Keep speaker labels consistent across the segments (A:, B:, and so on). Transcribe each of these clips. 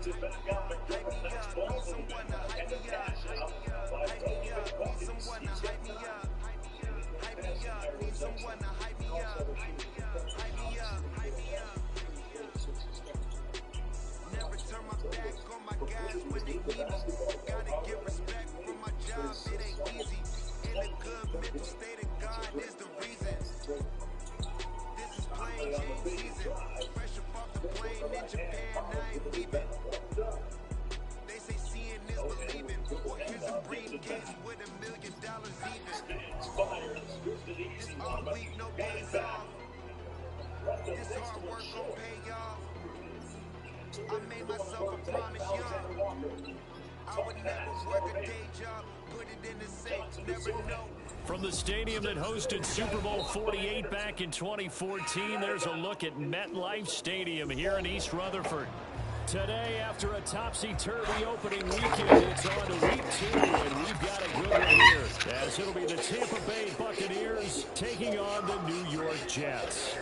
A: Never turn my back on my guys when they need me. Gotta get respect from my job, it ain't easy. In a good mental state of God is the reason. This is plain Jane season. Fresh up off the plane in Japan, I ain't leaving. They say seeing is believing. Well, here's a briefcase with $1 million even. This all week, no days off. This hard work gon' pay y'all. I made myself a promise, y'all. I would never work a day job, put it in the safe, never know.
B: From the stadium that hosted Super Bowl 48 back in 2014, there's a look at MetLife Stadium here in East Rutherford. Today, after a topsy-turvy opening weekend, it's on to week 2, and we've got a good one here, as it'll be the Tampa Bay Buccaneers taking on the New York Jets.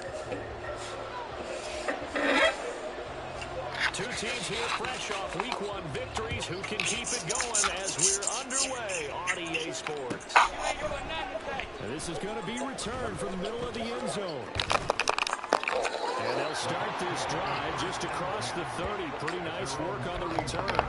B: Two teams here fresh off Week 1 victories. Who can keep it going as we're underway on EA Sports? And this is going to be returned from the middle of the end zone. And they'll start this drive just across the 30. Pretty nice work on the return.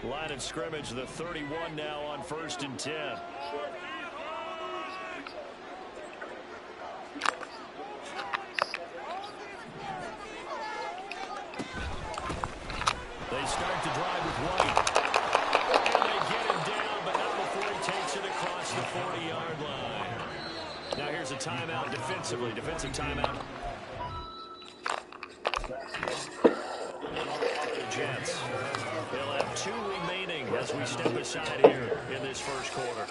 B: Line of scrimmage, the 31 now on 1st and 10. They start to drive with White. And they get him down, but not before he takes it across the 40-yard line. Now here's a timeout defensively. Defensive timeout. The Jets. They'll have 2 remaining as we step aside here in this first quarter.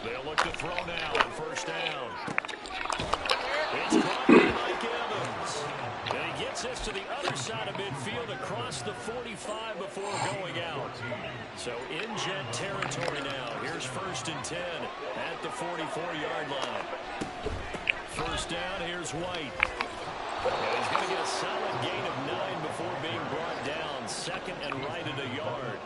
B: They'll look to throw now on 1st down. It's caught by Mike Evans. And he gets this to the other side of midfield across the 45 before going out. So in Jet territory now. Here's 1st and 10 at the 44-yard line. 1st down, here's White. And he's going to get a solid gain of 9 before being brought down. 2nd and right at a yard.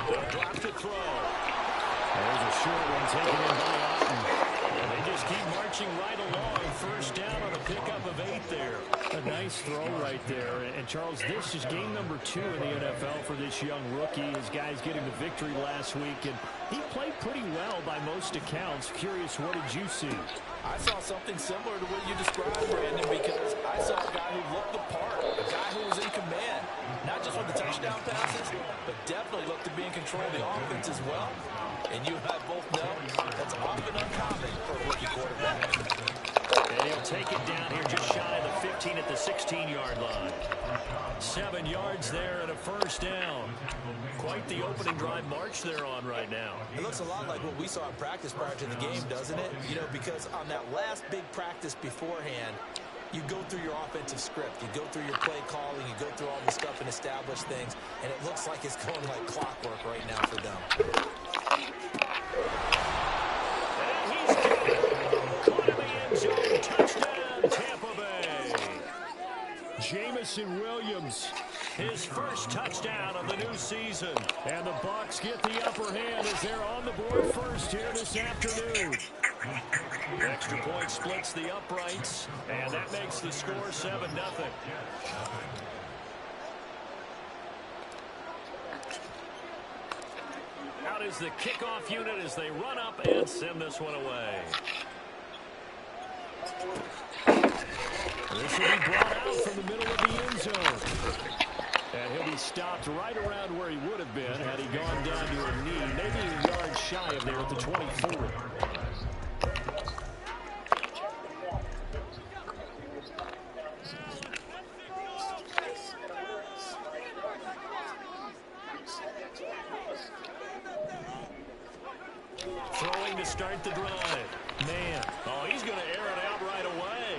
B: They'll drop to throw. There's a short one taken in by Otten. And they just keep marching right along. 1st down on a pickup of 8 there.
C: A nice throw right there. And Charles, this is game number 2 in the NFL for this young rookie. His guys getting the victory last week, and he played pretty well by most accounts. Curious, what did you see?
D: I saw something similar to what you described, Brandon, because I saw a guy who looked the part, a guy who was in command, not just with the touchdown passes, but definitely looked to be in control of the offense as well. And you and I both know that's often uncommon for a rookie quarterback.
B: And he'll take it down here just shy of the 15 at the 16-yard line. 7 yards there and a 1st down. Quite the opening drive march they're on right now.
D: It looks a lot like what we saw in practice prior to the game, doesn't it? You know, because on that last big practice beforehand, you go through your offensive script. You go through your play calling. You go through all the stuff and establish things. And it looks like it's going like clockwork right now for them.
B: And he's got it. Caught in the end zone. Touchdown, Tampa Bay.
C: Jamison Williams.
B: His first touchdown of the new season.
C: And the Bucs get the upper hand as they're on the board first here this afternoon.
B: Extra point splits the uprights, and that makes the score 7-0. Out is the kickoff unit as they run up and send this one away.
C: This will be brought out from the middle of the end zone. And he'll be stopped right around where he would have been had he gone down to a knee, maybe a yard shy of there at the 24. Throwing to start the drive. Man, oh, he's going to air it out right away.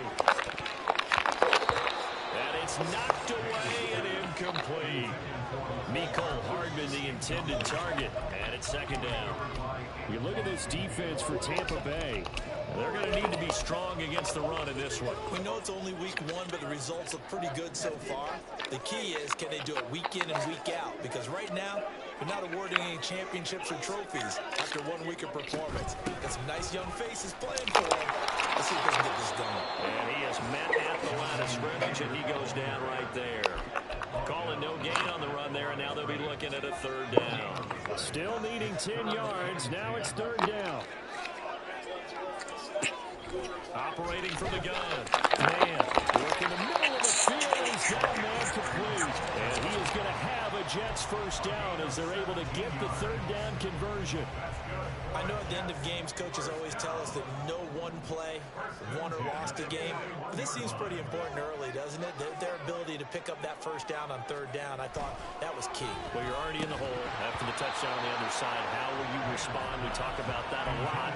C: And it's knocked away and incomplete. Mecole Hardman, the intended target, and it's second down. You look at this defense for Tampa Bay. They're going to need to be strong against the run in this one.
D: We know it's only week one, but the results look pretty good so far. The key is, can they do it week in and week out? Because right now, they're not awarding any championships or trophies after 1 week of performance. Got some nice young faces playing for them. Let's see if they can get this done.
B: And he is met at the line of scrimmage, and he goes down right there. Calling no gain on the run there, and now they'll be looking at a third down.
C: Still needing 10 yards. Now it's third down. Operating from the gun. Man, work in the middle of the field. He's got a man complete. And he is going to have a Jets first down as they're able to get the third down conversion.
D: I know at the end of games, coaches always tell us that no one play won or lost a game. But this seems pretty important early, doesn't it? Their ability to pick up that first down on third down, I thought that was key.
B: Well, you're already in the hole after the touchdown on the other side. How will you respond? We talk about that a lot,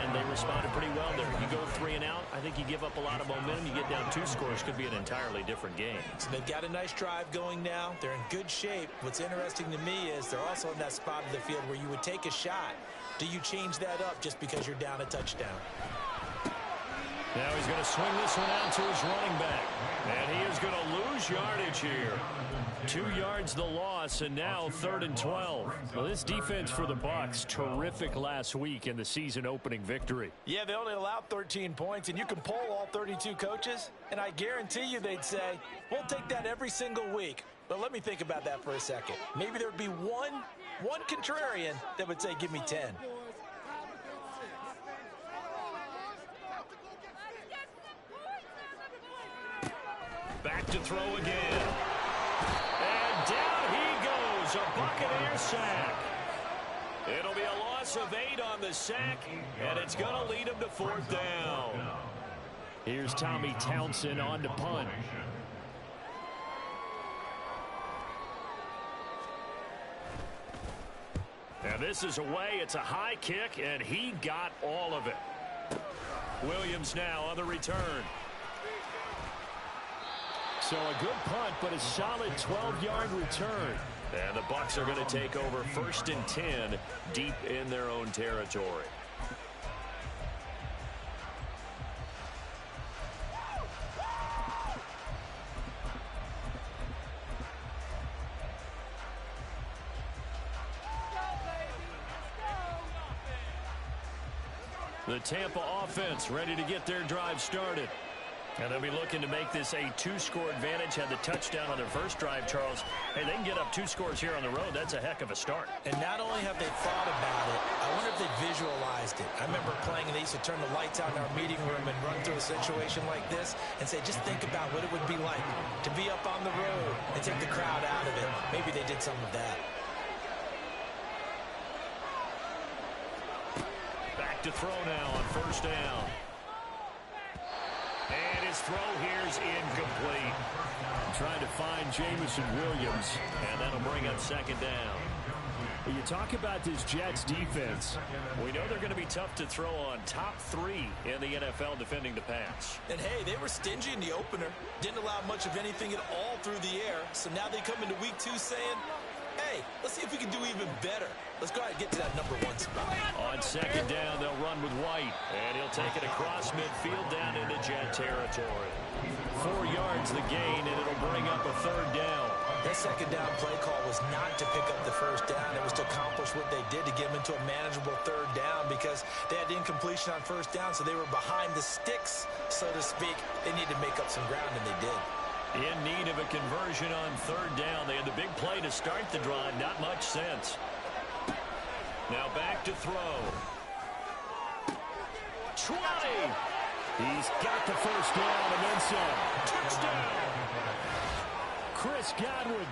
B: and they responded pretty well there. You go 3 and out, I think you give up a lot of momentum. You get down 2 scores, could be an entirely different game.
D: So they've got a nice drive going now. They're in good shape. What's interesting to me is they're also in that spot of the field where you would take a shot. Do you change that up just because you're down a touchdown?
C: Now he's going to swing this one out to his running back. And he is going to lose yardage here. 2 yards the loss, and now 3rd and 12. Well, this defense for the Bucs, terrific last week in the season-opening victory.
D: Yeah, they only allowed 13 points, and you can poll all 32 coaches, and I guarantee you they'd say, we'll take that every single week. But let me think about that for a second. Maybe there would be one contrarian that would say, give me 10.
B: Back to throw again. And down he goes. A Buccaneer sack. It'll be a loss of 8 on the sack, and it's going to lead him to 4th down.
C: Here's Tommy Townsend on to punt.
B: And this is away. It's a high kick, and he got all of it. Williams now on the return.
C: So a good punt, but a solid 12-yard return.
B: And the Bucs are going to take over 1st and 10 deep in their own territory. The Tampa offense ready to get their drive started. And they'll be looking to make this a 2-score advantage. Had the touchdown on their first drive, Charles. Hey, they can get up 2 scores here on the road. That's a heck of a start.
D: And not only have they thought about it, I wonder if they visualized it. I remember playing, and they used to turn the lights out in our meeting room and run through a situation like this and say, just think about what it would be like to be up on the road and take the crowd out of it. Maybe they did some of that.
B: Back to throw now on 1st down. And his throw here's incomplete.
C: Trying to find Jameson Williams.
B: And that'll bring up 2nd down.
C: When you talk about this Jets defense,
B: we know they're going to be tough to throw on. Top 3 in the NFL defending the pass.
D: And hey, they were stingy in the opener. Didn't allow much of anything at all through the air. So now they come into week 2 saying, hey, let's see if we can do even better. Let's go ahead and get to that number 1 spot.
B: On 2nd down, they'll run with White. And he'll take it across midfield down into Jet territory.
C: 4 yards the gain, and it'll bring up a 3rd down.
D: That 2nd down play call was not to pick up the 1st down. It was to accomplish what they did, to get them into a manageable 3rd down, because they had the incompletion on 1st down, so they were behind the sticks, so to speak. They needed to make up some ground, and they did.
B: In need of a conversion on 3rd down. They had the big play to start the drive. Not much sense. Now back to throw. 20.
C: He's got the first down and then some. Touchdown! Chris Godwin.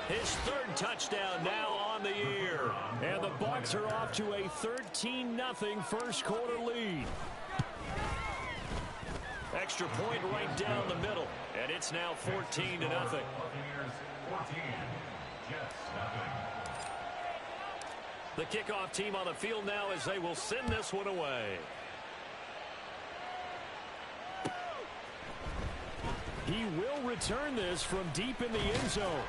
B: His third touchdown now on the year.
C: And the Bucs are off to a 13-0 first quarter lead.
B: Extra point right down the middle. And it's now 14-0. The kickoff team on the field now as they will send this one away.
C: He will return this from deep in the end zone.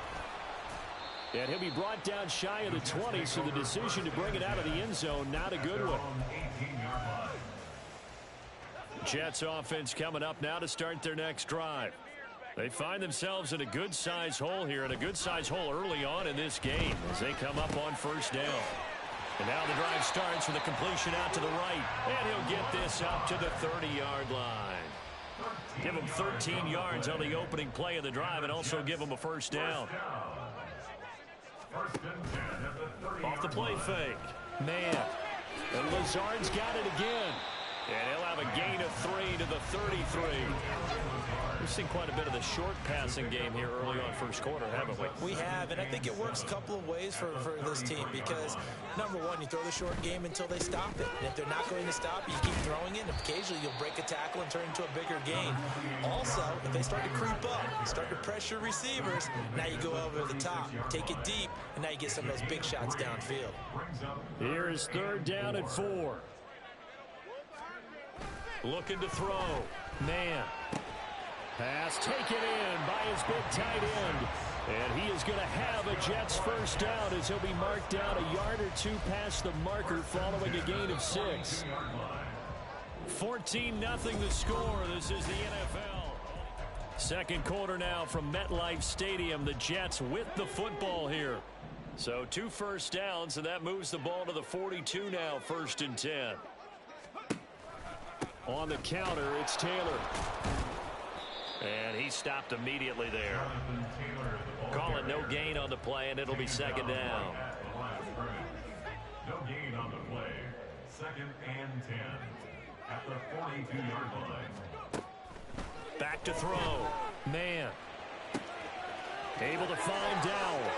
C: And he'll be brought down shy of the 20, so the decision to bring it out of the end zone, not a good one.
B: Jets offense coming up now to start their next drive. They find themselves in a good-sized hole here, and a good-sized hole early on in this game as they come up on first down. And now the drive starts with a completion out to the right, and he'll get this up to the 30-yard line. Give him 13 yards on the opening play of the drive and also give him a first down. Off the play fake.
C: Man. And Lazard's got it again.
B: And he'll have a gain of 3 to the 33. We've seen quite a bit of the short passing game here early on first quarter, haven't we?
D: We have, and I think it works a couple of ways for this team because, number one, you throw the short game until they stop it. And if they're not going to stop it, you keep throwing it, and occasionally you'll break a tackle and turn into a bigger gain. Also, if they start to creep up, start to pressure receivers, now you go over the top, take it deep, and now you get some of those big shots downfield.
C: Here is third down at 4.
B: Looking to throw.
C: Man. Pass taken in by his big tight end. And he is going to have a Jets first down as he'll be marked down a yard or two past the marker following a gain of 6. 14-0 the score. This is the NFL.
B: Second quarter now from MetLife Stadium. The Jets with the football here. So 2 first downs, and that moves the ball to the 42 now, 1st and 10.
C: On the counter, it's Taylor.
B: And he stopped immediately there. Call it no gain on the play, and it'll be second down.
E: No gain on the play. 2nd and 10 at the 42-yard line.
B: Back to throw.
C: Man. Able to find Dowell.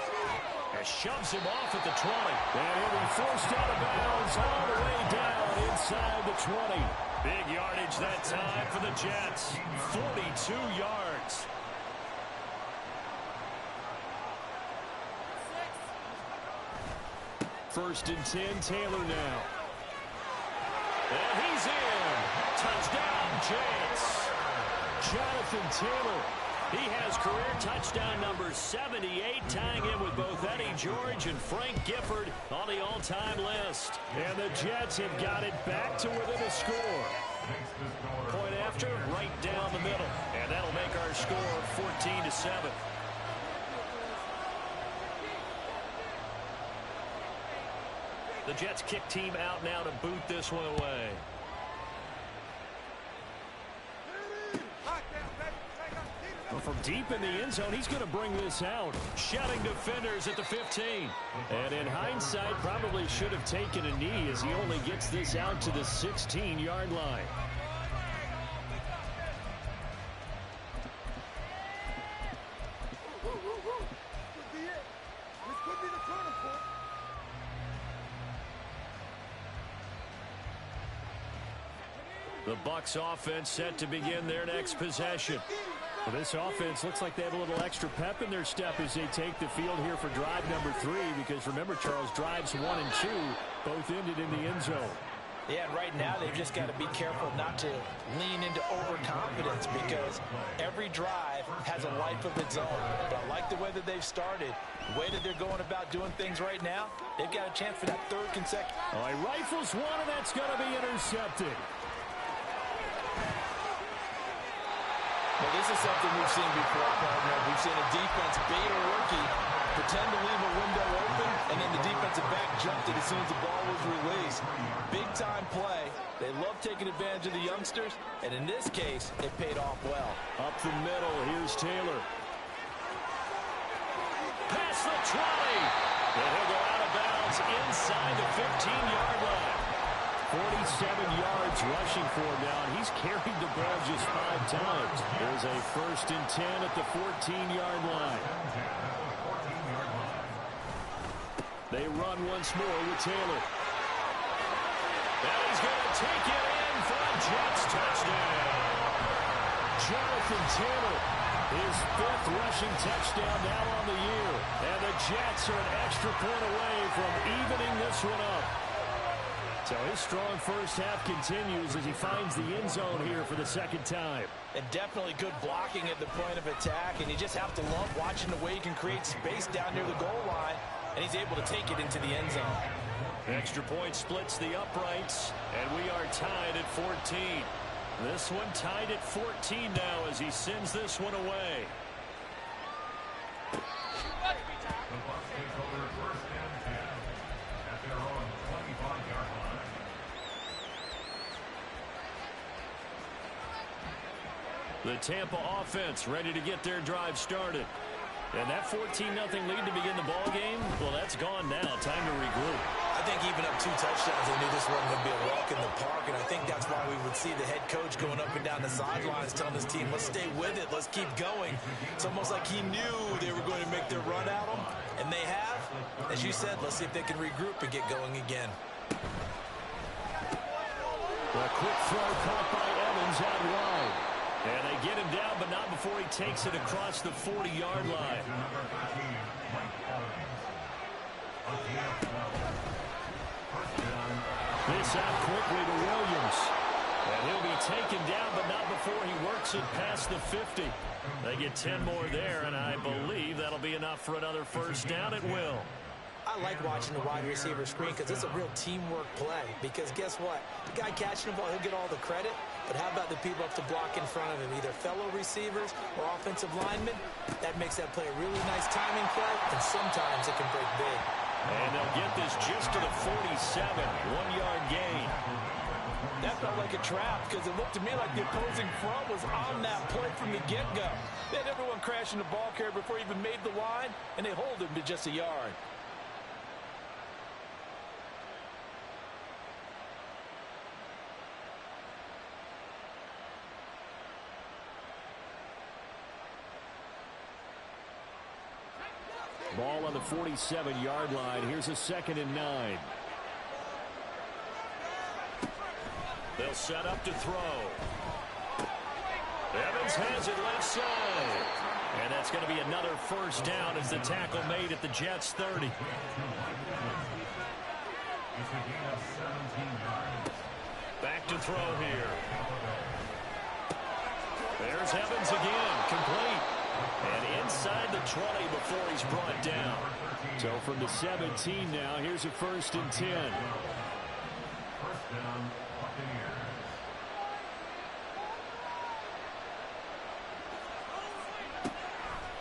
B: And shoves him off at the 20.
C: And he'll be forced out of bounds all the way down inside the 20.
B: Big yardage that time for the Jets. 42 yards.
C: First and 10, Taylor now.
B: And he's in. Touchdown, Jets.
C: Jonathan Taylor.
B: He has career touchdown number 78, tying him with both Eddie George and Frank Gifford on the all-time list.
C: And the Jets have got it back to within a score.
B: Point after, right down the middle. And that'll make our score 14-7. The Jets kick team out now to boot this one away.
C: From deep in the end zone, he's going to bring this out.
B: Shutting defenders at the 15.
C: And in hindsight, probably should have taken a knee as he only gets this out to the 16-yard line.
B: The Bucs offense set to begin their next possession.
C: Well, this offense looks like they have a little extra pep in their step as they take the field here for drive number 3. Because remember, Charles, drives 1 and 2 both ended in the end zone.
D: Yeah, and right now they've just got to be careful not to lean into overconfidence because every drive has a life of its own. But I like the way that they've started. The way that they're going about doing things right now, they've got a chance for that 3rd consecutive.
C: Oh, he rifles one, and that's going to be intercepted.
D: Well, this is something we've seen before, partner. We've seen a defense bait a rookie, pretend to leave a window open, and then the defensive back jumped it as soon as the ball was released. Big-time play. They love taking advantage of the youngsters, and in this case, it paid off well.
C: Up the middle, here's Taylor.
B: Past the 20. And he'll go out of bounds inside the 15-yard line.
C: 47 yards rushing for him now, and he's carried the ball just 5 times. There's a 1st and 10 at the 14-yard line. They run once more with Taylor. And he's going to take it in for a Jets touchdown. Jonathan Taylor, his 5th rushing touchdown now on the year. And the Jets are an extra point away from evening this one up. So his strong first half continues as he finds the end zone here for the 2nd time.
D: And definitely good blocking at the point of attack. And you just have to love watching the way he can create space down near the goal line. And he's able to take it into the end zone.
C: Extra point splits the uprights, and we are tied at 14. This one tied at 14 now as he sends this one away.
E: The Bucs take over 1st and 10 at their own 25-yard line.
C: The Tampa offense ready to get their drive started. And that 14-0 lead to begin the ball game, well, that's gone now. Time to regroup.
D: I think even up 2 touchdowns, they knew this wasn't going to be a walk in the park, and I think that's why we would see the head coach going up and down the sidelines telling his team, let's stay with it, let's keep going. It's almost like he knew they were going to make their run at him, and they have. As you said, let's see if they can regroup and get going again.
C: A quick throw caught by Evans out wide. And they get him down, but not before he takes it across the 40-yard line. This out quickly to Williams. And he'll be taken down, but not before he works it past the 50. They get 10 more there, and I believe that'll be enough for another 1st down at will.
D: I like watching the wide receiver screen because it's a real teamwork play. Because guess what? The guy catching the ball, he'll get all the credit. But how about the people up to block in front of him, either fellow receivers or offensive linemen? That makes that play a really nice timing play, and sometimes it can break big.
C: And they'll get this just to the 47, 1-yard gain.
D: That felt like a trap because it looked to me like the opposing front was on that play from the get-go. They had everyone crashing the ball carrier before he even made the line, and they hold him to just a yard.
C: Ball on the 47-yard line. Here's a 2nd and 9. They'll set up to throw. Evans has it left side. And that's going to be another 1st down as the tackle made at the Jets' 30. Back to throw here. There's Evans again, complete. And inside the 20 before he's brought down. So from the 17 now, here's a 1st and 10.
E: 1st down, Buccaneers.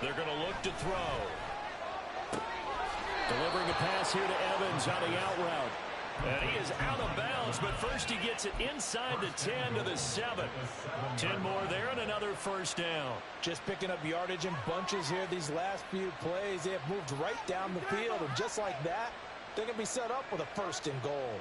C: They're going to look to throw. Delivering a pass here to Evans on the out route. And he is out of bounds, but first he gets it inside the 10 to the 7. 10 more there and another 1st down.
D: Just picking up yardage in bunches here these last few plays. They have moved right down the field, and just like that, they're going to be set up with a 1st and goal.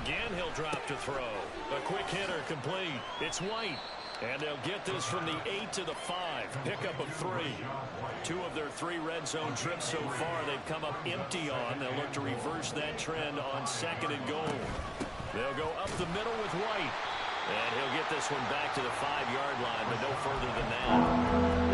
C: Again, he'll drop to throw. A quick hitter complete. It's White. And they'll get this from the 8 to the 5. Pickup of 3. 2 of their 3 red zone trips so far they've come up empty on. They'll look to reverse that trend on 2nd and goal. They'll go up the middle with White. And he'll get this one back to the 5-yard line, but no further than that.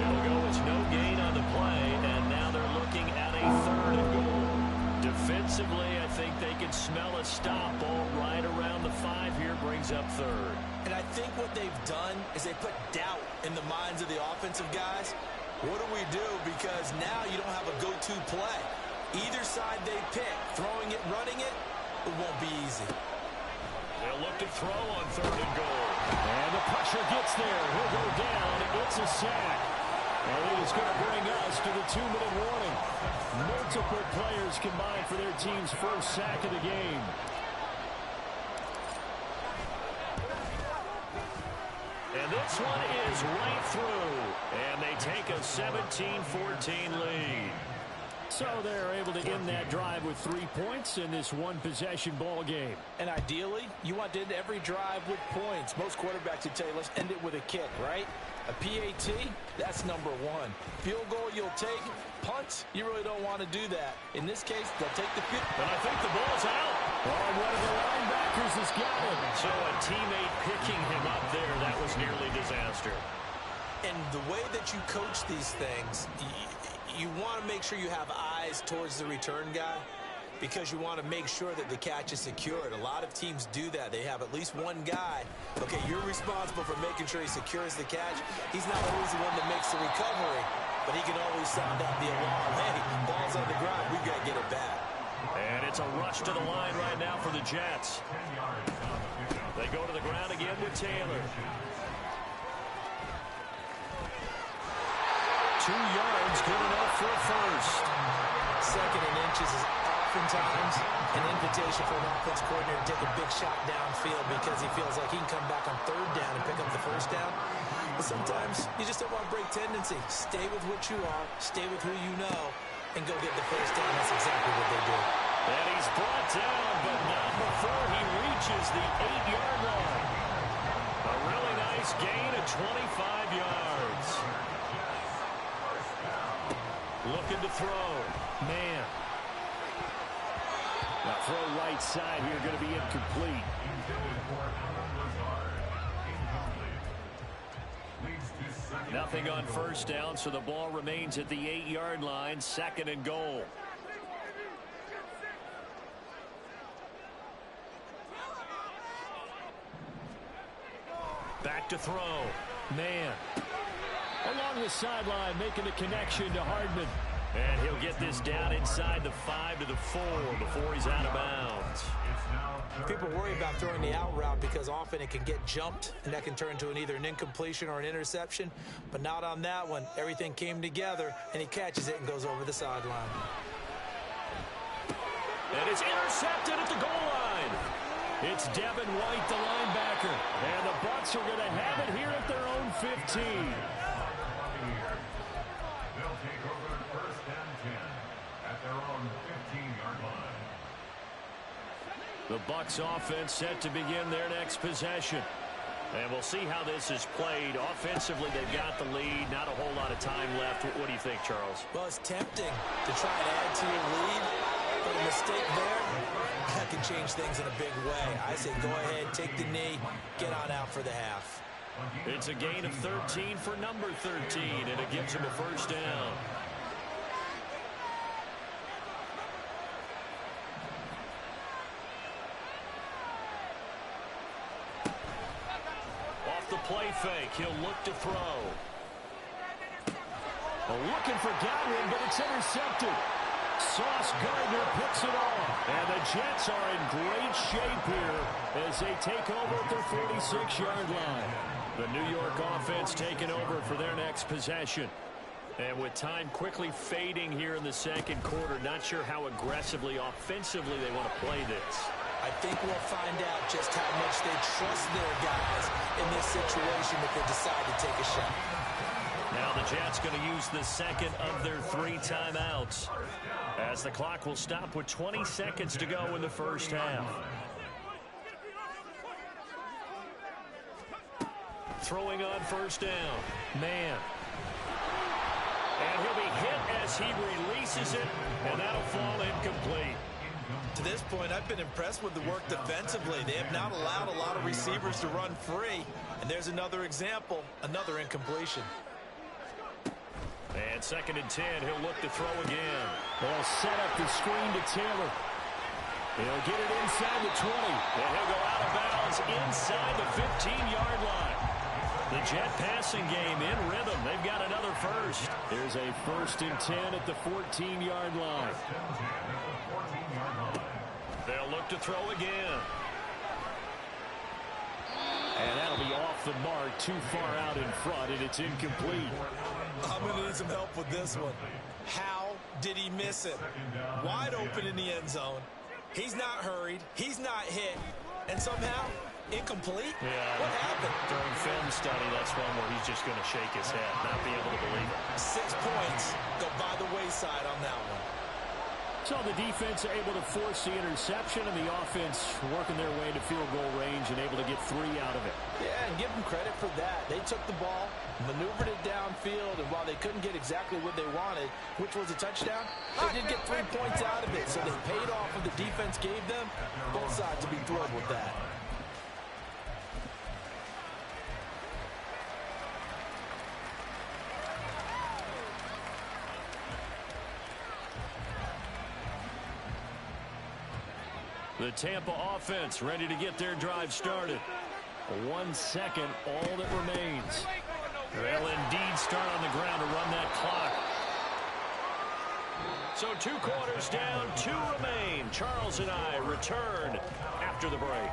C: It'll go as no gain on the play, and now they're looking at a 3rd and goal. Defensively, I think they can smell a stop ball right around the 5 here, brings up 3rd.
D: And I think what they've done is they put doubt in the minds of the offensive guys. What do we do? Because now you don't have a go-to play. Either side they pick, throwing it, running it, it won't be easy.
C: They'll look to throw on 3rd and goal. And the pressure gets there. He'll go down. It's a sack. And it is going to bring us to the 2-minute warning. Multiple players combined for their team's first sack of the game. And
B: this one is right through. And they take a 17-14 lead.
C: So they're able to end that drive with 3 points in this one-possession ball game.
D: And ideally, you want to end every drive with points. Most quarterbacks would tell you, let's end it with a kick, right? A PAT, that's number one. Field goal you'll take. Punts, you really don't want to do that. In this case, they'll take the field.
B: And I think the ball's out.
C: Oh, one of the linebackers has got it.
B: So a teammate picking him up there, that was nearly disaster.
D: And the way that you coach these things, you want to make sure you have eyes towards the return guy because you want to make sure that the catch is secured. A lot of teams do that. They have at least one guy. Okay, you're responsible for making sure he secures the catch. He's not always the one that makes the recovery, but he can always sound out the alarm. Hey, ball's on the ground. We've got to get it back.
B: And it's a rush to the line right now for the Jets. They go to the ground again with Taylor. 2 yards, good enough for a first.
D: Second and inches is oftentimes an invitation for an offense coordinator to take a big shot downfield because he feels like he can come back on third down and pick up the first down. But sometimes you just don't want to break tendency. Stay with what you are, stay with who you know, and go get the first down. That's exactly what they do.
B: And he's brought down, but not before he reaches the 8-yard line. A really nice gain of 25 yards. Looking to throw.
C: Man. Now throw right side here, going to be incomplete.
B: Nothing on first down, so the ball remains at the 8-yard line, 2nd and goal. Back to throw.
C: Man. Along the sideline, making the connection to Hardman.
B: And he'll get this down inside the 5 to the 4 before he's out of bounds.
D: People worry about throwing the out route because often it can get jumped, and that can turn into either an incompletion or an interception. But not on that one. Everything came together, and he catches it and goes over the sideline.
B: And it's intercepted at the goal line.
C: It's Devin White, the linebacker. And the Bucs are going to have it here at their own 15.
E: They'll take over 1st and 10 at their own 15-yard line.
B: The Bucs offense set to begin their next possession. And we'll see how this is played. Offensively, they've got the lead. Not a whole lot of time left. What do you think, Charles?
D: Well, it's tempting to try and add to your lead, but a mistake there, that can change things in a big way. I say go ahead, take the knee, get on out for the half.
B: It's a gain of 13 for number 13, and it gives him a first down. Off the play fake, he'll look to throw.
C: Looking for Godwin, but it's intercepted. Sauce Gardner picks it off. And the Jets are in great shape here as they take over at their 46-yard line.
B: The New York offense taking over for their next possession. And with time quickly fading here in the second quarter, not sure how aggressively, offensively they want to play this.
D: I think we'll find out just how much they trust their guys in this situation if they decide to take a shot.
B: Now the Jets going to use the second of their 3 timeouts, as the clock will stop with 20 seconds to go in the first half. Throwing on first down. Man. And he'll be hit as he releases it, and that'll fall incomplete.
D: To this point, I've been impressed with the work defensively. They have not allowed a lot of receivers to run free. And there's another example, another incompletion.
B: And 2nd and 10, he'll look to throw again.
C: They'll set up the screen to Taylor. He'll get it inside the 20.
B: And he'll go out of bounds inside the 15-yard line. The Jet passing game in rhythm. They've got another first.
C: There's a 1st and 10 at the 14-yard line.
B: They'll look to throw again.
C: And that'll be off the mark, too far out in front, and it's incomplete.
D: I'm going to need some help with this one. How did he miss it? Wide open in the end zone. He's not hurried. He's not hit. And somehow Incomplete?
B: Yeah.
D: What happened?
B: During film study, that's one where he's just going to shake his head, not be able to believe it.
D: 6 points go by the wayside on that one.
C: So the defense able to force the interception, and the offense working their way into field goal range and able to get 3 out of it.
D: Yeah, and give them credit for that. They took the ball, maneuvered it downfield, and while they couldn't get exactly what they wanted, which was a touchdown, they did get 3 points out of it. So they paid off what the defense gave them. Both sides will be thrilled with that.
B: The Tampa offense ready to get their drive started.
C: 1 second, all that remains.
B: They'll indeed start on the ground to run that clock. So 2 quarters down, 2 remain. Charles and I return after the break.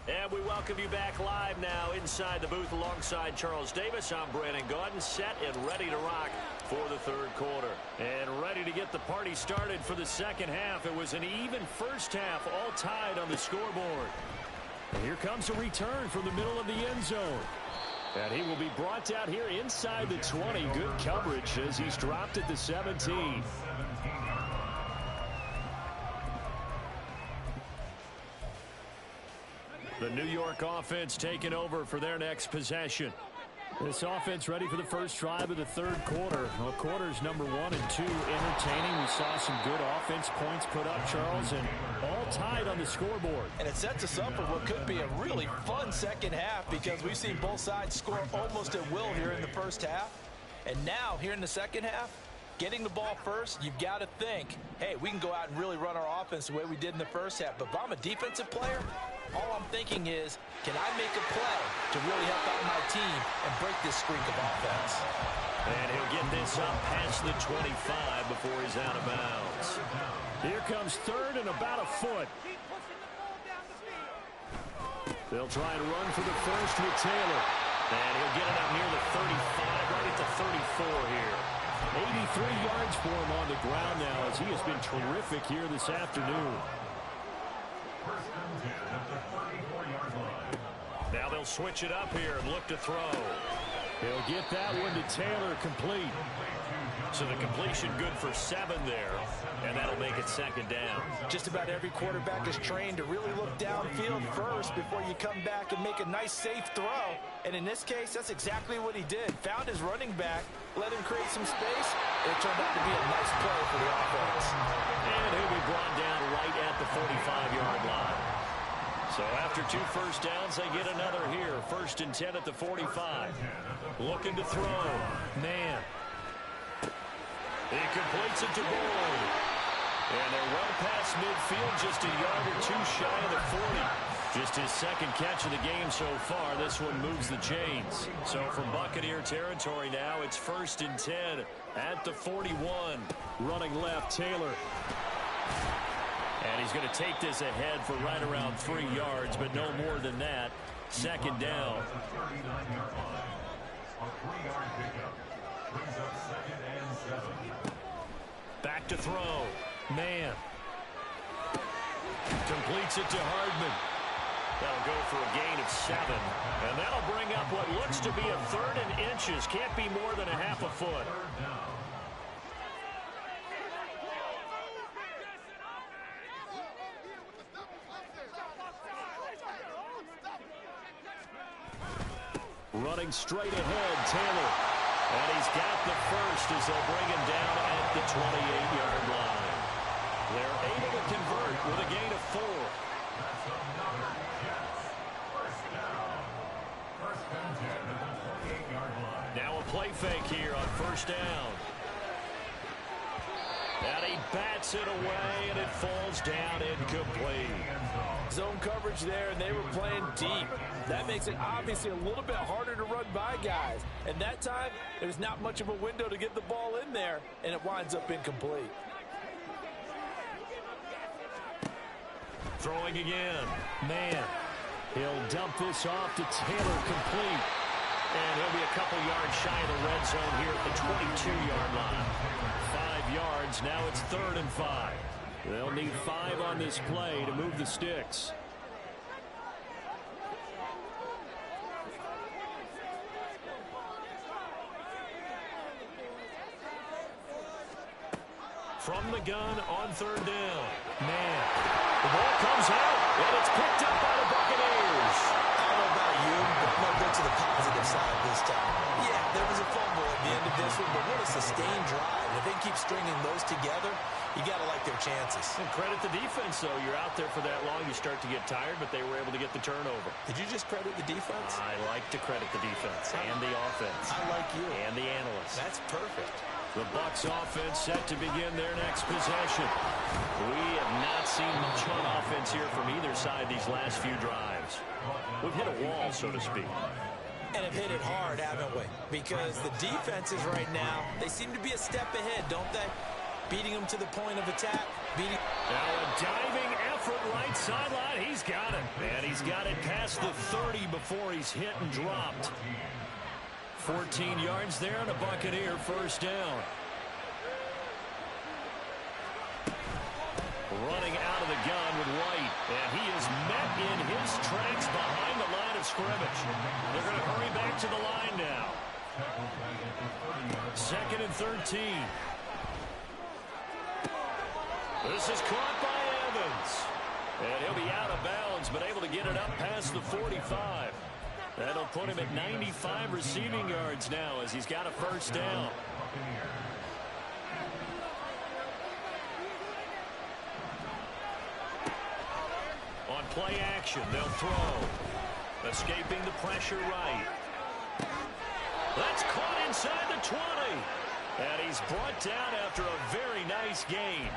B: And we welcome you back live now inside the booth alongside Charles Davis. I'm Brandon Gaudin, set and ready to rock for the 3rd quarter. And ready to get the party started for the second half. It was an even first half, all tied on the scoreboard.
C: And here comes a return from the middle of the end zone. And he will be brought down here inside the 20. Good coverage as he's dropped at the 17.
B: The New York offense taking over for their next possession.
C: This offense ready for the first drive of the 3rd quarter. Well, quarters number 1 and 2 entertaining. We saw some good offense points put up, Charles, and all tied on the scoreboard.
D: And it sets us up for what could be a really fun second half because we've seen both sides score almost at will here in the first half. And now, here in the second half, getting the ball first, you've got to think, hey, we can go out and really run our offense the way we did in the first half. But if I'm a defensive player, all I'm thinking is, can I make a play to really help out my team and break this streak of offense?
B: And he'll get this up past the 25 before he's out of bounds.
C: Here comes 3rd and about a foot. They'll try and run for the first with Taylor.
B: And he'll get it up near the 35, right at the 34 here.
C: 83 yards for him on the ground now as he has been terrific here this afternoon.
B: Now they'll switch it up here and look to throw.
C: He'll get that one to Taylor, complete.
B: So the completion good for 7 there, and that'll make it 2nd down.
D: Just about every quarterback is trained to really look downfield first before you come back and make a nice, safe throw. And in this case, that's exactly what he did. Found his running back, let him create some space, and it turned out to be a nice play for the offense.
B: And he'll be brought down right at the 45-yard line. So after 2 first downs, they get another here. 1st and 10 at the 45. Looking to throw.
C: Man.
B: He completes it to Boyd. And they're well past midfield, just a yard or 2 shy of the 40. Just his 2nd catch of the game so far. This one moves the chains. So from Buccaneer territory now, it's 1st and 10 at the 41.
C: Running left, Taylor.
B: And he's going to take this ahead for right around 3 yards, but no more than that. 2nd down. Back to throw.
C: Man.
B: Completes it to Hardman. That'll go for a gain of 7. And that'll bring up what looks to be a 3rd and inches. Can't be more than a half a foot.
C: Running straight ahead, Taylor.
B: And he's got the first as they'll bring him down at the 28-yard line. They're able to convert with a gain of 4. Now a play fake here on 1st down. And he bats it away, and it falls down incomplete.
D: Zone coverage there, and they were playing deep. That makes it obviously a little bit harder to run by guys. And that time, there's not much of a window to get the ball in there, and it winds up incomplete.
B: Throwing again.
C: Man. He'll dump this off to Taylor, complete. And he'll be a couple yards shy of the red zone here at the 22-yard line. 5 yards, now it's 3rd and 5. They'll need 5 on this play to move the sticks. From the gun on 3rd down. Man, the ball comes out, and it's picked up by the Buccaneers.
D: I don't know about you, but I'm going to go to the positive side this time. Yeah, there was a fumble at the end of this one, but what a sustained drive. If they keep stringing those together, you got to like their chances.
C: And credit the defense, though. You're out there for that long, you start to get tired, but they were able to get the turnover.
D: Did you just credit the defense?
C: I like to credit the defense and the offense.
D: I like you.
C: And the analysts.
D: That's perfect.
C: The Bucs offense set to begin their next possession. We have not seen much on offense here from either side these last few drives. We've hit a wall, so to speak.
D: And have hit it hard, haven't we? Because the defenses right now, they seem to be a step ahead, don't they? Beating them to the point of attack. Now
C: a diving effort right sideline. He's got it. And he's got it past the 30 before he's hit and dropped. 14 yards there and a Buccaneer first down. Running out of the gun with White. And he is met in his tracks behind the line of scrimmage. They're going to hurry back to the line now. 2nd and 13. This is caught by Evans. And he'll be out of bounds, but able to get it up past the 45. That'll put him at 95 receiving yards now as he's got a first down. On play action, they'll throw. Escaping the pressure right. That's caught inside the 20. And he's brought down after a very nice gain.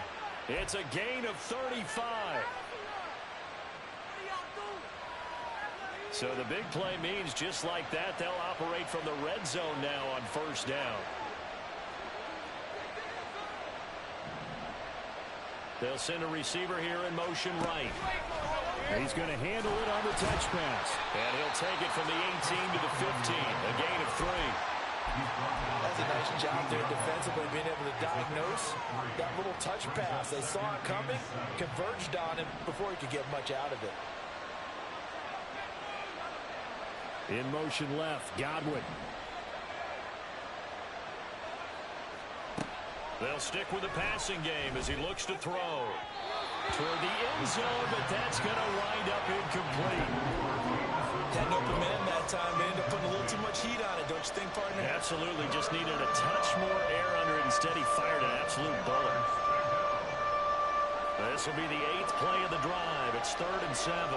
C: It's a gain of 35. So the big play means just like that, they'll operate from the red zone now on first down. They'll send a receiver here in motion right. He's going to handle it on the touch pass. And he'll take it from the 18 to the 15, a gain of 3.
D: That's a nice job there defensively, being able to diagnose that little touch pass. They saw it coming, converged on him before he could get much out of it.
C: In motion left, Godwin. They'll stick with the passing game as he looks to throw. Toward the end zone, but that's going to wind up incomplete.
D: Had an open man that time. They ended up putting a little too much heat on it, don't you think, partner?
C: Absolutely. Just needed a touch more air under it. Instead, he fired an absolute bullet. This will be the 8th play of the drive. It's 3rd and 7.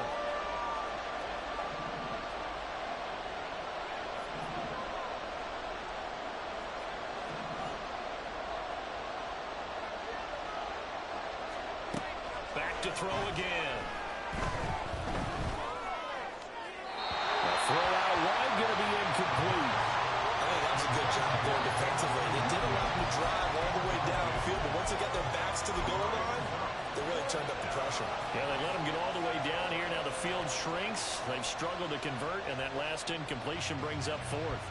C: To throw again. The throw out wide going to be incomplete.
D: I think that was a good job there defensively. They did allow them to drive all the way downfield, but once they got their backs to the goal line, they really turned up the pressure.
C: Yeah, they let them get all the way down here. Now the field shrinks. They've struggled to convert, and that last incompletion brings up 4th.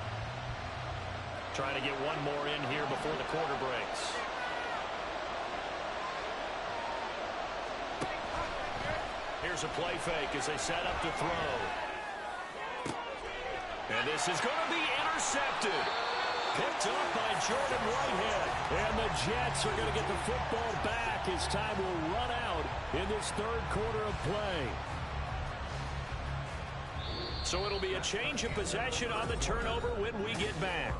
C: Trying to get one more in here before the quarter breaks. Here's a play fake as they set up to throw. And this is going to be intercepted. Picked up by Jordan Whitehead. And the Jets are going to get the football back as time will run out in this 3rd quarter of play. So it'll be a change of possession on the turnover when we get back.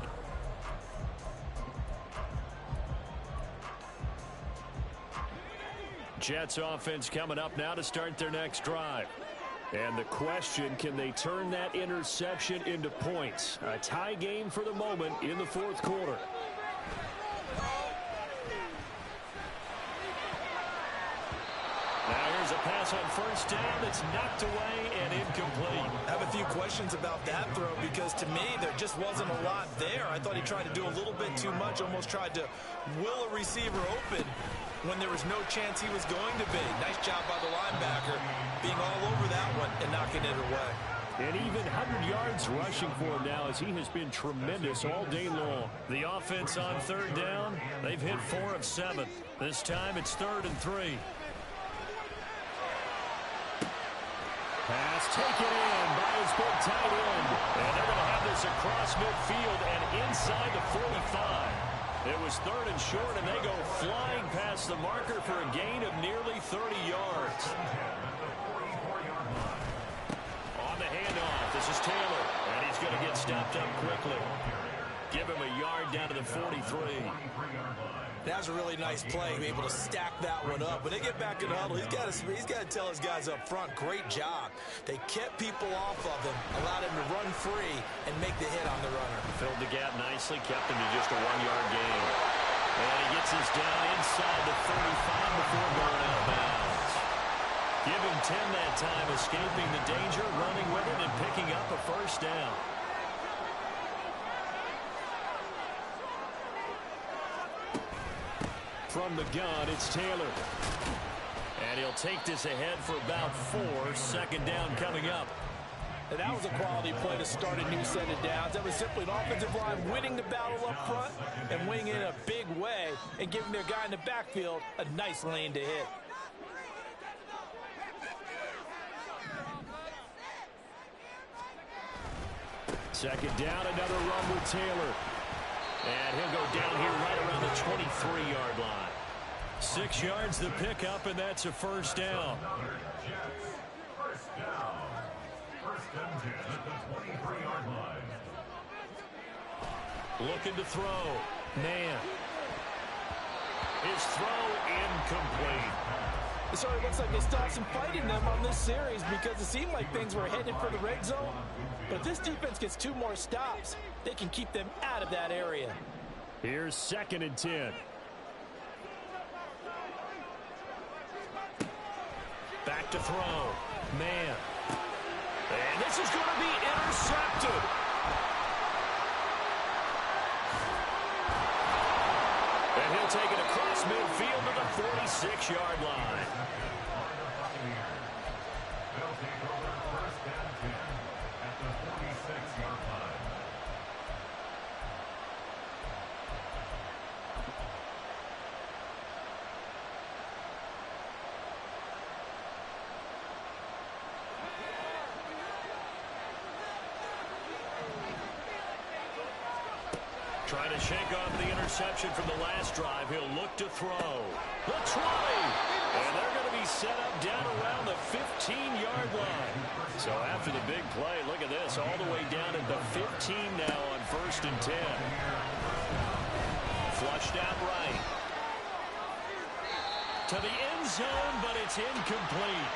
C: Jets offense coming up now to start their next drive. And the question, can they turn that interception into points? A tie game for the moment in the 4th quarter. Now here's a pass on first down that's knocked away and incomplete.
D: I have a few questions about that throw because to me there just wasn't a lot there. I thought he tried to do a little bit too much, almost tried to will a receiver open when there was no chance he was going to be. Nice job by the linebacker being all over that one and knocking it way.
C: And even 100 yards rushing for him now, as he has been tremendous all day long.
B: The offense on third down, they've hit 4 of 7. This time it's 3rd and 3.
C: Pass taken in by his big tight end.
B: And they're going to have this across midfield and inside the 45. It was 3rd and short, and they go flying past the marker for a gain of nearly 30 yards. On the handoff, this is Taylor, and he's going to get stopped up quickly. Give him a yard down to the 43.
D: That was a really nice play, be able to stack that one up. When they get back in the huddle, he's got to tell his guys up front, great job. They kept people off of him, allowed him to run free and make the hit on the runner.
B: Filled the gap nicely, kept him to just a 1-yard gain. And he gets this down inside the 35 before going out of bounds. Give him 10 that time, escaping the danger, running with it, and picking up a first down.
C: From the gun, it's Taylor.
B: And he'll take this ahead for about 4. 2nd down coming up.
D: And that was a quality play to start a new set of downs. That was simply an offensive line winning the battle up front and winning it in a big way and giving their guy in the backfield a nice lane to hit.
C: Second down, another run with Taylor.
B: And he'll go down here right around the 23-yard line. 6 yards the pickup, and that's a first down.
E: First down. 1st and 10 at the 23-yard line.
B: Looking to throw. Man. His throw incomplete.
D: It sort of looks like they stopped some fighting them on this series because it seemed like things were headed for the red zone. But if this defense gets 2 more stops, they can keep them out of that area.
C: Here's 2nd and 10.
B: Back to throw. Man. And this is going to be intercepted. And he'll take it across midfield to the 46-yard line.
E: They'll take over 1st and 10 at the 46-yard line.
B: Trying to shake off the interception from the last drive. He'll look to throw. The 20. And they're going to be set up down around the 15-yard line. So after the big play, look at this. All the way down at the 15 now on 1st and 10. Flushed out right. To the end zone, but it's incomplete.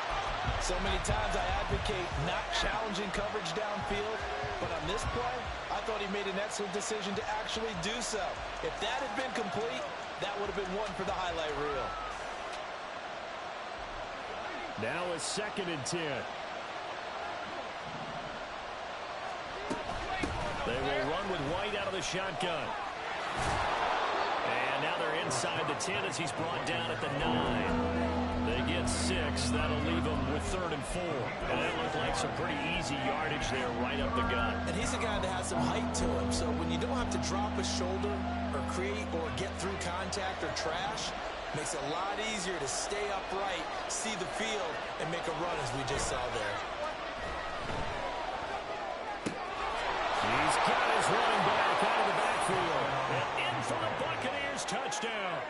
D: So many times I advocate not challenging coverage downfield, but on this play, I thought he made an excellent decision to actually do so. If that had been complete, that would have been one for the highlight reel.
C: Now a 2nd and 10.
B: They will run with White out of the shotgun. And now they're inside the 10 as he's brought down at the 9. They get 6. That'll leave them with 3rd and 4. And that looked like some pretty easy yardage there right up the gut.
D: And he's a guy that has some height to him, so when you don't have to drop a shoulder or create or get through contact or trash, makes it a lot easier to stay upright, see the field, and make a run as we just saw there.
C: He's got his running back out of the backfield.
B: And in for the Buccaneers touchdown.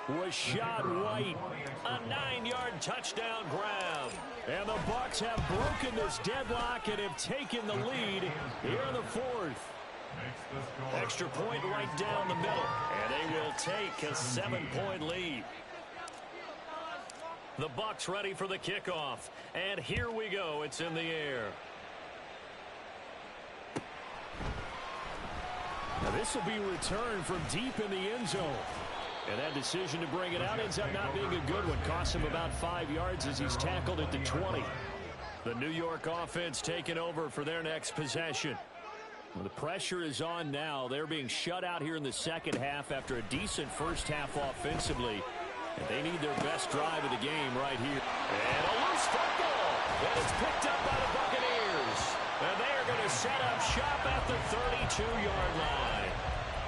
C: Rashad White.
B: A 9-yard touchdown grab.
C: And the Bucs have broken this deadlock and have taken the lead here in the 4th.
B: Extra point right down the middle. And they will take a 7-point lead. The Bucs ready for the kickoff. And here we go. It's in the air.
C: Now this will be returned from deep in the end zone. And that decision to bring it out ends up not being a good one. Costs him about 5 yards as he's tackled at the 20. The New York offense taking over for their next possession. Well, the pressure is on now. They're being shut out here in the second half after a decent first half offensively. And they need their best drive of the game right here.
B: And a loose football. And it's picked up shop at the 32-yard line.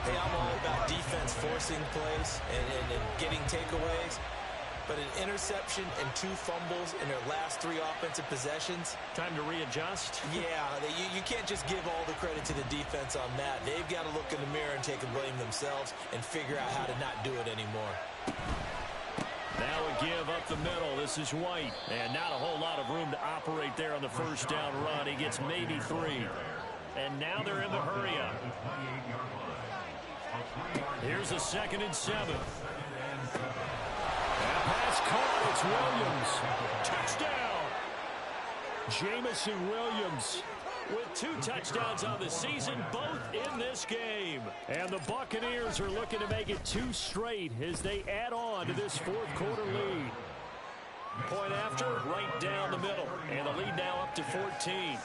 D: Hey, I'm all about defense forcing plays and getting takeaways. But an interception and 2 fumbles in their last 3 offensive possessions.
B: Time to readjust.
D: Yeah, you can't just give all the credit to the defense on that. They've got to look in the mirror and take the blame themselves and figure out how to not do it anymore.
B: Now a give up the middle. This is White. And not a whole lot of room to operate there on the first down run. He gets maybe 3. And now they're in the hurry up. Here's a 2nd and 7. Pass caught. It's Williams. Touchdown. Jamison Williams with 2 touchdowns on the season, both in this game. And the Buccaneers are looking to make it 2 straight as they add on to this 4th quarter lead. Point after, right down the middle. And the lead now up to 14.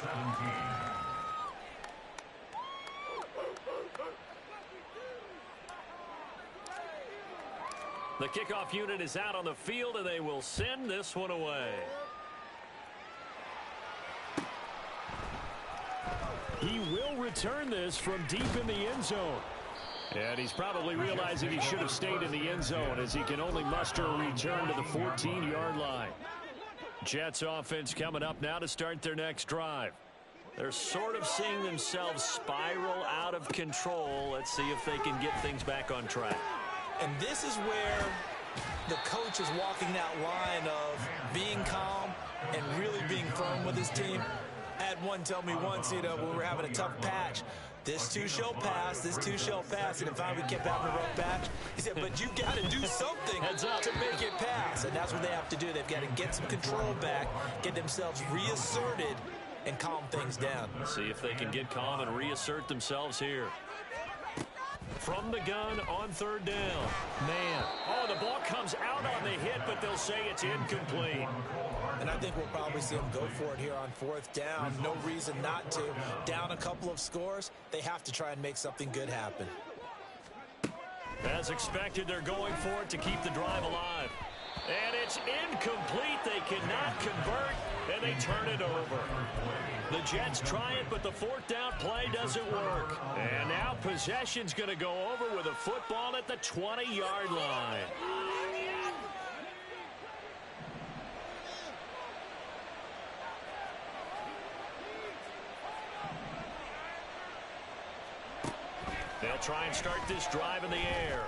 B: The kickoff unit is out on the field, and they will send this one away. He will return this from deep in the end zone. And he's probably realizing he should have stayed in the end zone as he can only muster a return to the 14-yard line. Jets offense coming up now to start their next drive. They're sort of seeing themselves spiral out of control. Let's see if they can get things back on track.
D: And this is where the coach is walking that line of being calm and really being firm with his team. I had one tell me once, when we were having a tough patch, this too shall pass, this too shall pass. And if we kept having a rough patch, he said, but you got to do something to make it pass. And that's what they have to do. They've got to get some control back, get themselves reasserted, and calm things down.
B: See if they can get calm and reassert themselves here. From the gun on 3rd down. Man. Oh, the ball comes out on the hit, but they'll say it's incomplete.
D: And I think we'll probably see them go for it here on 4th down. No reason not to. Down a couple of scores, they have to try and make something good happen.
B: As expected, they're going for it to keep the drive alive. And it's incomplete. They cannot convert, and they turn it over. The Jets try it, but the 4th down play doesn't work. And now possession's going to go over with a football at the 20-yard line. They'll try and start this drive in the air.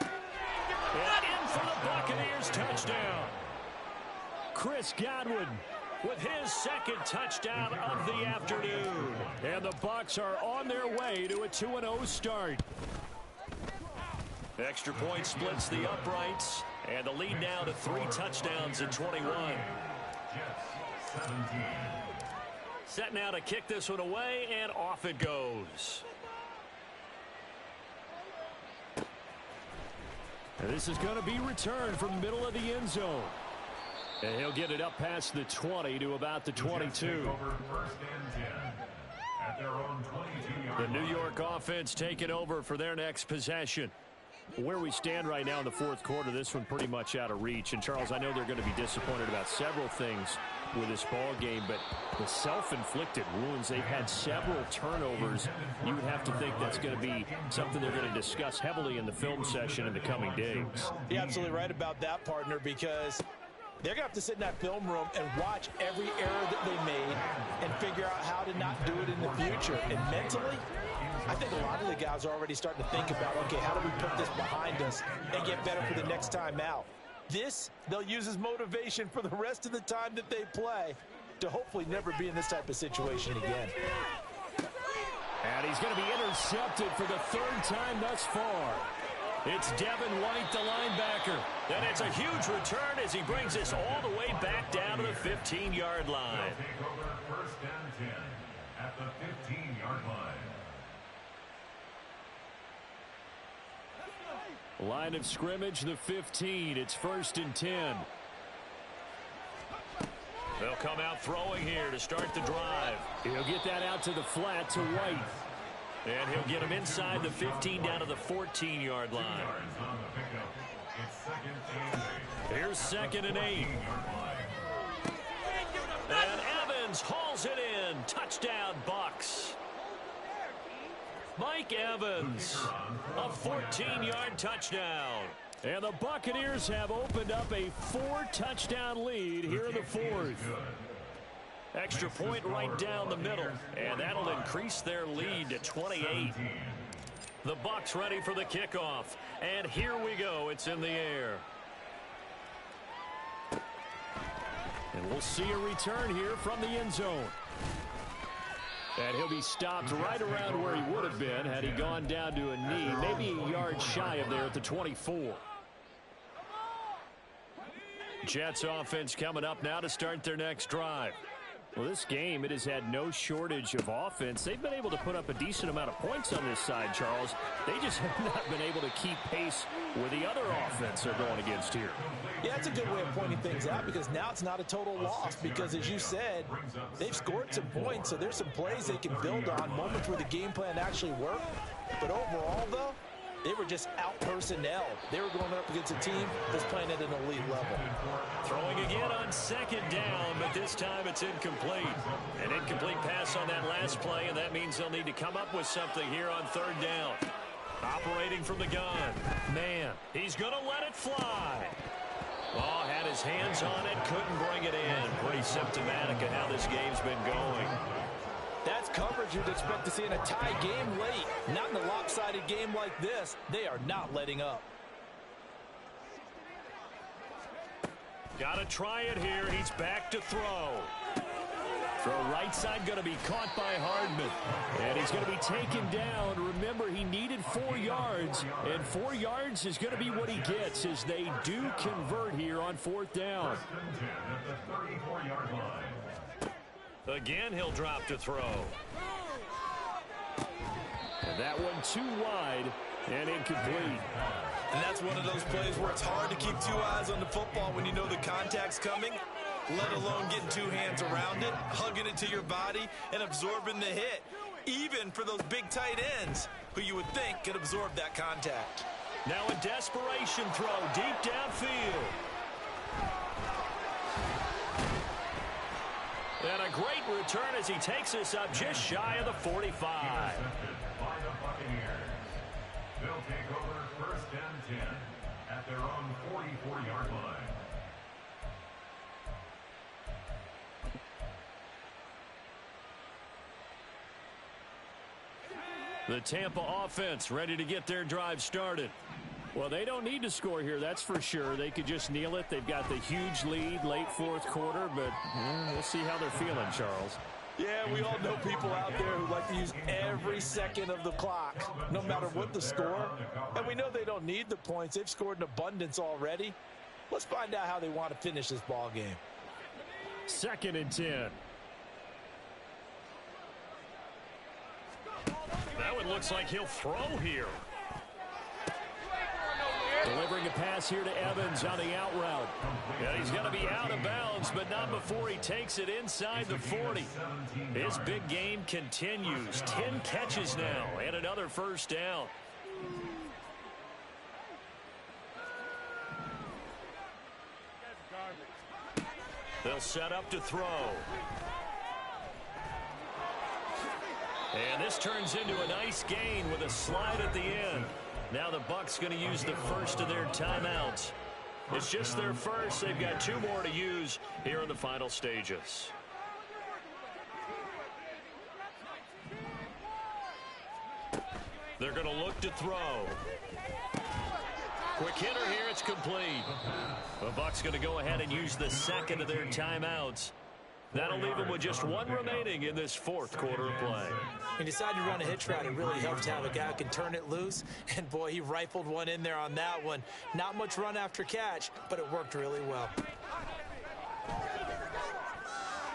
B: And in for the Buccaneers touchdown. Chris Godwin with his 2nd touchdown of the afternoon. And the Bucs are on their way to a 2-0 start. Extra point splits the uprights. And the lead now to 3 touchdowns in 21. Set now to kick this one away, and off it goes. And this is going to be returned from the middle of the end zone. And he'll get it up past the 20 to about the 22. The New York offense taking over for their next possession. Where we stand right now in the 4th quarter, this one pretty much out of reach. And, Charles, I know they're going to be disappointed about several things with this ball game, but the self-inflicted wounds, they've had several turnovers. You would have to think that's going to be something they're going to discuss heavily in the film session in the coming days.
D: You're absolutely right about that, partner, because they're going to have to sit in that film room and watch every error that they made and figure out how to not do it in the future. And mentally, I think a lot of the guys are already starting to think about, okay, how do we put this behind us and get better for the next time out? This, they'll use as motivation for the rest of the time that they play to hopefully never be in this type of situation again.
B: And he's going to be intercepted for the 3rd time thus far. It's Devin White, the linebacker. And it's a huge return as he brings this all the way back down to the 15-yard line.
E: Take over 1st and 10 at the 15-yard line.
B: Line of scrimmage, the 15. It's 1st and 10. They'll come out throwing here to start the drive. He'll get that out to the flat to White. And he'll get him inside the 15 down to the 14-yard line. Here's 2nd and 8. And Evans hauls it in. Touchdown, Bucs. Mike Evans, a 14-yard touchdown. And the Buccaneers have opened up a 4-touchdown lead here in the fourth. Extra point right down the middle, and that'll increase their lead to 28. The Bucs ready for the kickoff, and here we go. It's in the air. And we'll see a return here from the end zone. And he'll be stopped right around where he would have been had he gone down to a knee, maybe a yard shy of there at the 24. Jets offense coming up now to start their next drive. Well, this game, it has had no shortage of offense. They've been able to put up a decent amount of points on this side, Charles. They just have not been able to keep pace with the other offense they're going against here.
D: Yeah, that's a good way of pointing things out because now it's not a total loss because, as you said, they've scored some points, so there's some plays they can build on, moments where the game plan actually worked. But overall, though, they were just out-personnel. They were going up against a team that's playing at an elite level.
B: Throwing again on second down, but this time it's incomplete. An incomplete pass on that last play, and that means they'll need to come up with something here on third down. Operating from the gun. Man, he's going to let it fly. Oh, had his hands on it, couldn't bring it in. Pretty symptomatic of how this game's been going.
D: That's coverage you'd expect to see in a tie game late. Not in a lopsided game like this. They are not letting up.
B: Got to try it here. He's back to throw. Throw right side going to be caught by Hardman. And he's going to be taken down. Remember, he needed 4 yards. And 4 yards is going to be what he gets as they do convert here on fourth down. Again, he'll drop to throw. And that one too wide and incomplete.
D: And that's one of those plays where it's hard to keep 2 eyes on the football when you know the contact's coming, let alone getting 2 hands around it, hugging it to your body, and absorbing the hit, even for those big tight ends who you would think could absorb that contact.
B: Now a desperation throw deep downfield. And a great return as he takes us up just shy of the 45.
E: By the Buccaneers. They'll take over first and 10 at their own 44-yard line.
B: The Tampa offense ready to get their drive started.
C: Well, they don't need to score here, that's for sure. They could just kneel it. They've got the huge lead late fourth quarter, but we'll see how they're feeling, Charles.
D: Yeah, we all know people out there who like to use every second of the clock, no matter what the score. And we know they don't need the points. They've scored in abundance already. Let's find out how they want to finish this ball game.
C: 2nd and 10.
B: That one looks like he'll throw here.
C: Delivering a pass here to Evans on the out route.
B: Yeah, he's going to be out of bounds, but not before he takes it inside the 40. His big game continues. 10 catches now and another first down. They'll set up to throw. And this turns into a nice gain with a slide at the end. Now the Bucs going to use the first of their timeouts. It's just their first. They've got 2 more to use here in the final stages. They're going to look to throw. Quick hitter here. It's complete. The Bucs going to go ahead and use the second of their timeouts. That'll leave them with just 1 remaining in this fourth quarter of play.
D: When you decide to run a hitch route, it really helps to have a guy who can turn it loose. And, boy, he rifled one in there on that one. Not much run after catch, but it worked really well.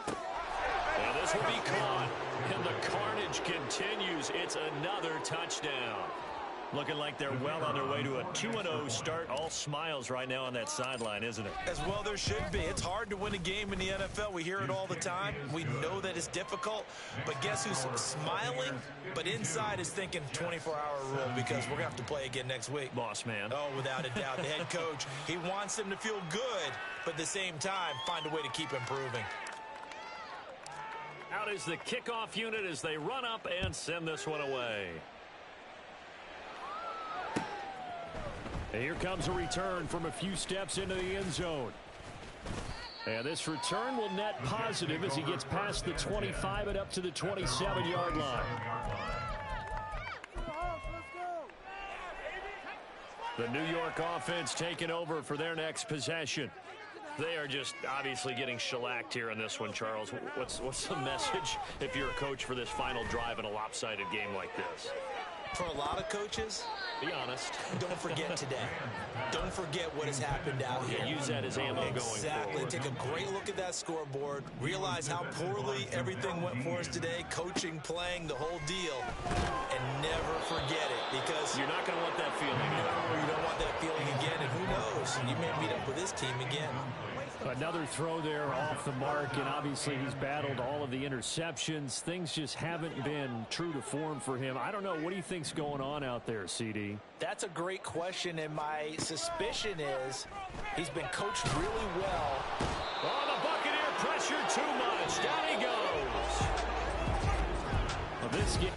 B: And this will be caught. And the carnage continues. It's another touchdown. Looking like they're well on their way to a 2-0 start. All smiles right now on that sideline, isn't it?
D: As well there should be. It's hard to win a game in the NFL. We hear it all the time. We know that it's difficult. But guess who's smiling? But inside is thinking 24-hour rule because we're going to have to play again next week.
B: Boss man.
D: Oh, without a doubt. The head coach, he wants them to feel good, but at the same time, find a way to keep improving.
B: Out is the kickoff unit as they run up and send this one away.
C: And here comes a return from a few steps into the end zone. And this return will net positive as he gets past the 25 and up to the 27-yard line. The New York offense taking over for their next possession.
B: They are just obviously getting shellacked here in this one, Charles. What's the message if you're a coach for this final drive in a lopsided game like this?
D: For a lot of coaches,
B: be honest.
D: Don't forget today. Don't forget what has happened out here.
B: Use that as ammo going forward.
D: Exactly. Take a great look at that scoreboard. Realize how poorly everything went for us today. Coaching, playing, the whole deal. And never forget it, because
B: you're not going to want that feeling.
D: No, you don't want that feeling again. And who knows? You may meet up with this team again.
C: Another throw there off the mark, and obviously he's battled all of the interceptions. Things just haven't been true to form for him. I don't know. What do you think's going on out there, CD?
D: That's a great question, and my suspicion is he's been coached really well.
B: Oh, the Buccaneer pressure too much. Down he goes.
C: Well, this game